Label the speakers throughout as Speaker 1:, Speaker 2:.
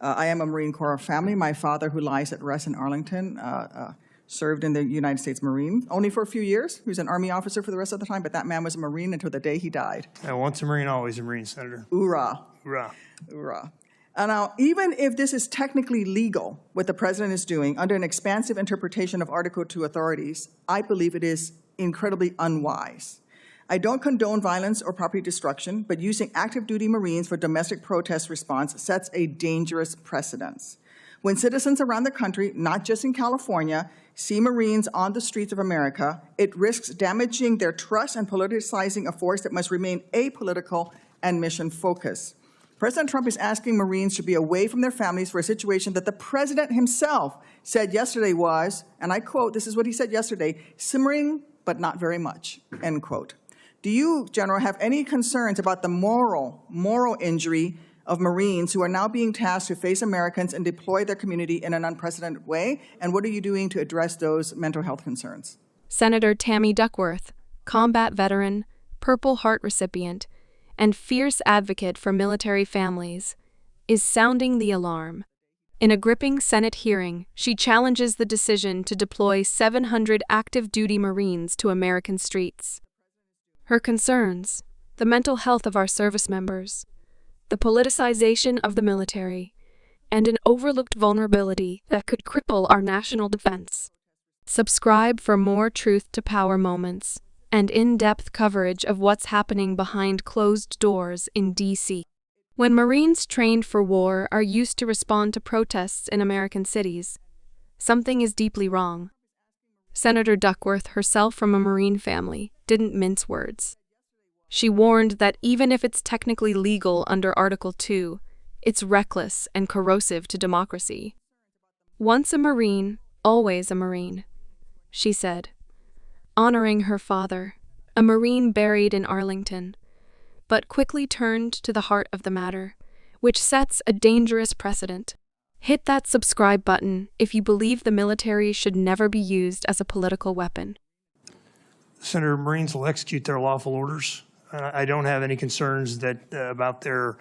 Speaker 1: I am a Marine Corps family. My father, who lies at rest in Arlington, served in the United States Marine, only for a few years. He was an Army officer for the rest of the time, but that man was a Marine until the day he died.
Speaker 2: Once a Marine, always a Marine, Senator.
Speaker 1: Hoorah.
Speaker 2: Hoorah.
Speaker 1: Hoorah. And now, even if this is technically legal, what the president is doing under an expansive interpretation of Article 2 authorities, I believe it is incredibly unwise. I don't condone violence or property destruction, but using active duty Marines for domestic protest response sets a dangerous precedent. When citizens around the country, not just in California, see Marines on the streets of America, it risks damaging their trust and politicizing a force that must remain apolitical and mission focused. President Trump is asking Marines to be away from their families for a situation that the president himself said yesterday was, and I quote, this is what he said yesterday, simmering but not very much, end quote. Do you, General, have any concerns about the moral injury of Marines who are now being tasked to face Americans and deploy their community in an unprecedented way? And what are you doing to address those mental health concerns?
Speaker 3: Senator Tammy Duckworth, combat veteran, Purple Heart recipient, and fierce advocate for military families, is sounding the alarm. In a gripping Senate hearing, she challenges the decision to deploy 700 active duty Marines to American streets. Her concerns: the mental health of our service members, the politicization of the military, and an overlooked vulnerability that could cripple our national defense. Subscribe for more Truth to Power moments and in-depth coverage of what's happening behind closed doors in D.C. When Marines trained for war are used to respond to protests in American cities, something is deeply wrong. Senator Duckworth, herself from a Marine family, didn't mince words. She warned that even if it's technically legal under Article 2, it's reckless and corrosive to democracy. Once a Marine, always a Marine, she said, honoring her father, a Marine buried in Arlington, but quickly turned to the heart of the matter, which sets a dangerous precedent. Hit that subscribe button if you believe the military should never be used as a political weapon.
Speaker 2: Senator, Marines will execute their lawful orders. I don't have any concerns that about their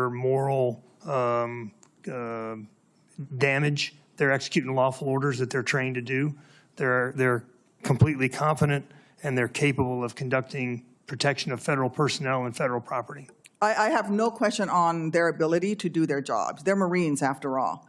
Speaker 2: moral damage. They're executing lawful orders that they're trained to do. They're completely competent, and they're capable of conducting protection of federal personnel and federal property.
Speaker 1: I have no question on their ability to do their jobs. They're Marines, after all.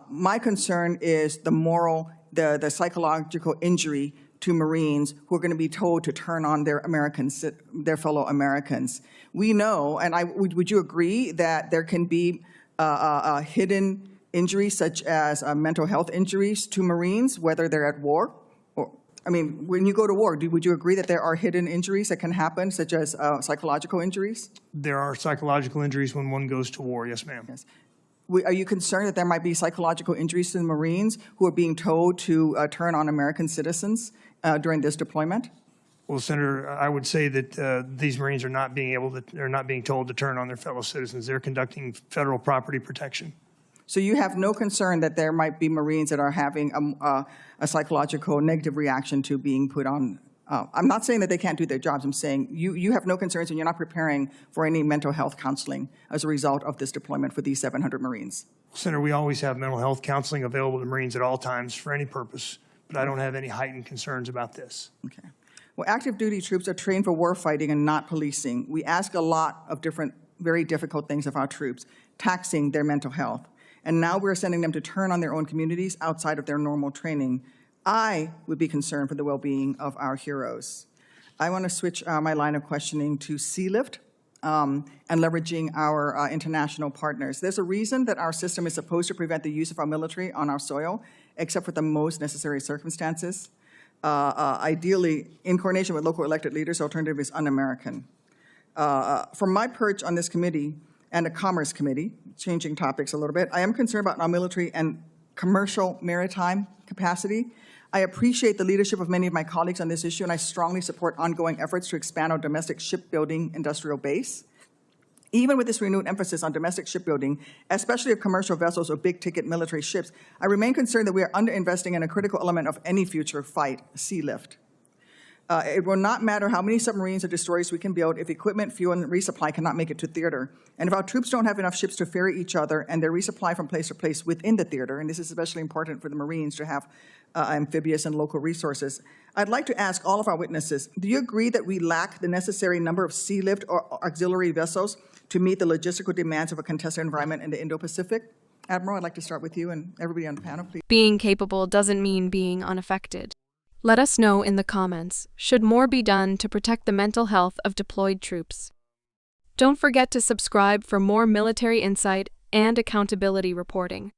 Speaker 1: My concern is the moral, the psychological injury to Marines who are going to be told to turn on their fellow Americans. We know, and would you agree that there can be hidden injuries such as mental health injuries to Marines, whether they're at war? I mean, when you go to war, would you agree that there are hidden injuries that can happen, such as psychological injuries?
Speaker 2: There are psychological injuries when one goes to war, yes, ma'am.
Speaker 1: Yes. Are you concerned that there might be psychological injuries to the Marines who are being told to turn on American citizens during this deployment?
Speaker 2: Well, Senator, I would say that these Marines are not being told to turn on their fellow citizens. They're conducting federal property protection.
Speaker 1: So you have no concern that there might be Marines that are having a psychological negative reaction to being put on. I'm not saying that they can't do their jobs. I'm saying you have no concerns and you're not preparing for any mental health counseling as a result of this deployment for these 700 Marines.
Speaker 2: Senator, we always have mental health counseling available to Marines at all times for any purpose, but I don't have any heightened concerns about this.
Speaker 1: Okay. Well, active duty troops are trained for war fighting and not policing. We ask a lot of different, very difficult things of our troops, taxing their mental health. And now we're sending them to turn on their own communities outside of their normal training. I would be concerned for the well-being of our heroes. I want to switch my line of questioning to Sealift and leveraging our international partners. There's a reason that our system is supposed to prevent the use of our military on our soil, except for the most necessary circumstances. Ideally, in coordination with local elected leaders, the alternative is un-American. From my perch on this committee, and the Commerce Committee, changing topics a little bit, I am concerned about our military and commercial maritime capacity. I appreciate the leadership of many of my colleagues on this issue, and I strongly support ongoing efforts to expand our domestic shipbuilding industrial base. Even with this renewed emphasis on domestic shipbuilding, especially of commercial vessels or big-ticket military ships, I remain concerned that we are underinvesting in a critical element of any future fight, sea lift. It will not matter how many submarines or destroyers we can build if equipment, fuel, and resupply cannot make it to theater. And if our troops don't have enough ships to ferry each other and their resupply from place to place within the theater, and this is especially important for the Marines to have amphibious and local resources, I'd like to ask all of our witnesses, do you agree that we lack the necessary number of Sealift or auxiliary vessels to meet the logistical demands of a contested environment in the Indo-Pacific? Admiral, I'd like to start with you and everybody on the panel, please.
Speaker 3: Being capable doesn't mean being unaffected. Let us know in the comments, should more be done to protect the mental health of deployed troops? Don't forget to subscribe for more military insight and accountability reporting.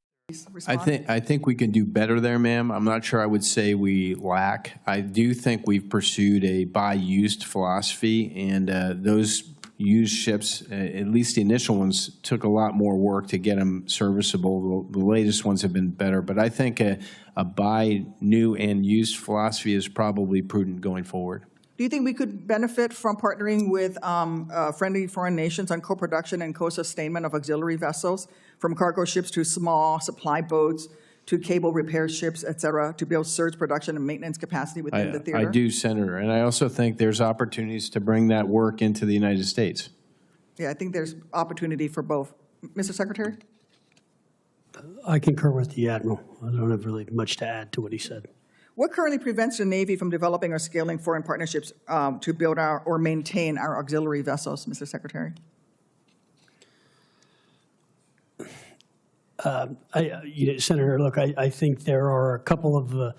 Speaker 4: I think we can do better there, ma'am. I'm not sure I would say we lack. I do think we've pursued a buy used philosophy, and those used ships, at least the initial ones, took a lot more work to get them serviceable. The latest ones have been better, but I think a buy new and used philosophy is probably prudent going forward.
Speaker 1: Do you think we could benefit from partnering with friendly foreign nations on co-production and co-sustainment of auxiliary vessels, from cargo ships to small supply boats to cable repair ships, et cetera, to build surge production and maintenance capacity within the theater?
Speaker 4: I do, Senator, and I also think there's opportunities to bring that work into the United States.
Speaker 1: Yeah, I think there's opportunity for both. Mr. Secretary?
Speaker 5: I concur with the Admiral. I don't have really much to add to what he said.
Speaker 1: What currently prevents the Navy from developing or scaling foreign partnerships to build or maintain our auxiliary vessels, Mr. Secretary?
Speaker 5: Senator, look, I think there are a couple of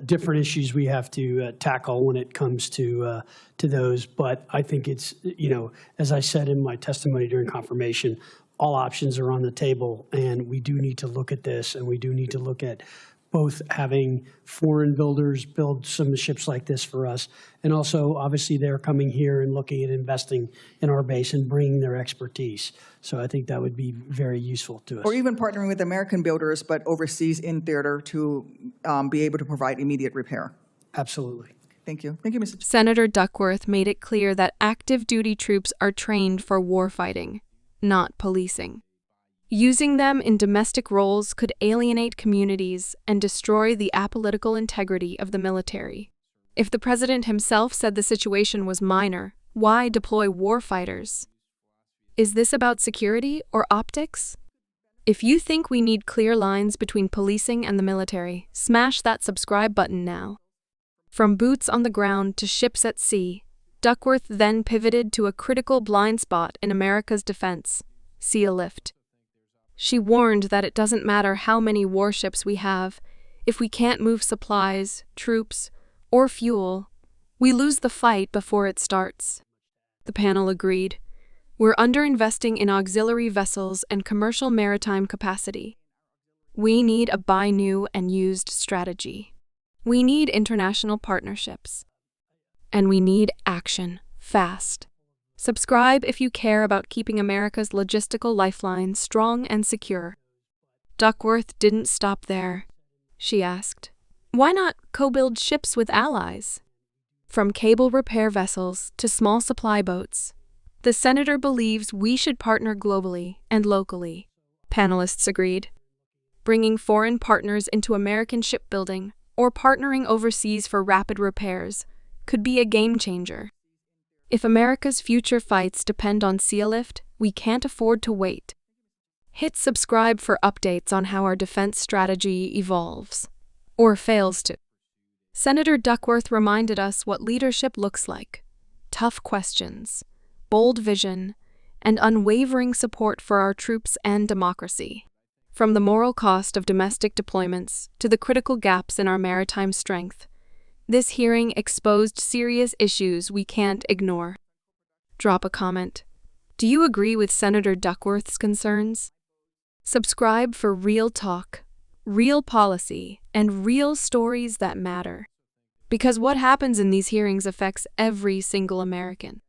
Speaker 5: different issues we have to tackle when it comes to those. But I think it's, as I said in my testimony during confirmation, all options are on the table, and we do need to look at this, and we do need to look at both having foreign builders build some ships like this for us, and also, obviously, they're coming here and looking at investing in our base and bringing their expertise. So I think that would be very useful to us.
Speaker 1: Or even partnering with American builders, but overseas in theater to be able to provide immediate repair.
Speaker 5: Absolutely.
Speaker 1: Thank you. Thank you, Mr.
Speaker 3: Senator Duckworth made it clear that active duty troops are trained for warfighting, not policing. Using them in domestic roles could alienate communities and destroy the apolitical integrity of the military. If the president himself said the situation was minor, why deploy warfighters? Is this about security or optics? If you think we need clear lines between policing and the military, smash that subscribe button now. From boots on the ground to ships at sea, Duckworth then pivoted to a critical blind spot in America's defense, Sealift. She warned that it doesn't matter how many warships we have, if we can't move supplies, troops, or fuel, we lose the fight before it starts. The panel agreed. We're underinvesting in auxiliary vessels and commercial maritime capacity. We need a buy new and used strategy. We need international partnerships. And we need action, fast. Subscribe if you care about keeping America's logistical lifeline strong and secure. Duckworth didn't stop there. She asked, why not co-build ships with allies? From cable repair vessels to small supply boats, the senator believes we should partner globally and locally. Panelists agreed. Bringing foreign partners into American shipbuilding or partnering overseas for rapid repairs could be a game changer. If America's future fights depend on Sealift, we can't afford to wait. Hit subscribe for updates on how our defense strategy evolves, or fails to. Senator Duckworth reminded us what leadership looks like: tough questions, bold vision, and unwavering support for our troops and democracy. From the moral cost of domestic deployments to the critical gaps in our maritime strength, this hearing exposed serious issues we can't ignore. Drop a comment. Do you agree with Senator Duckworth's concerns? Subscribe for real talk, real policy, and real stories that matter. Because what happens in these hearings affects every single American.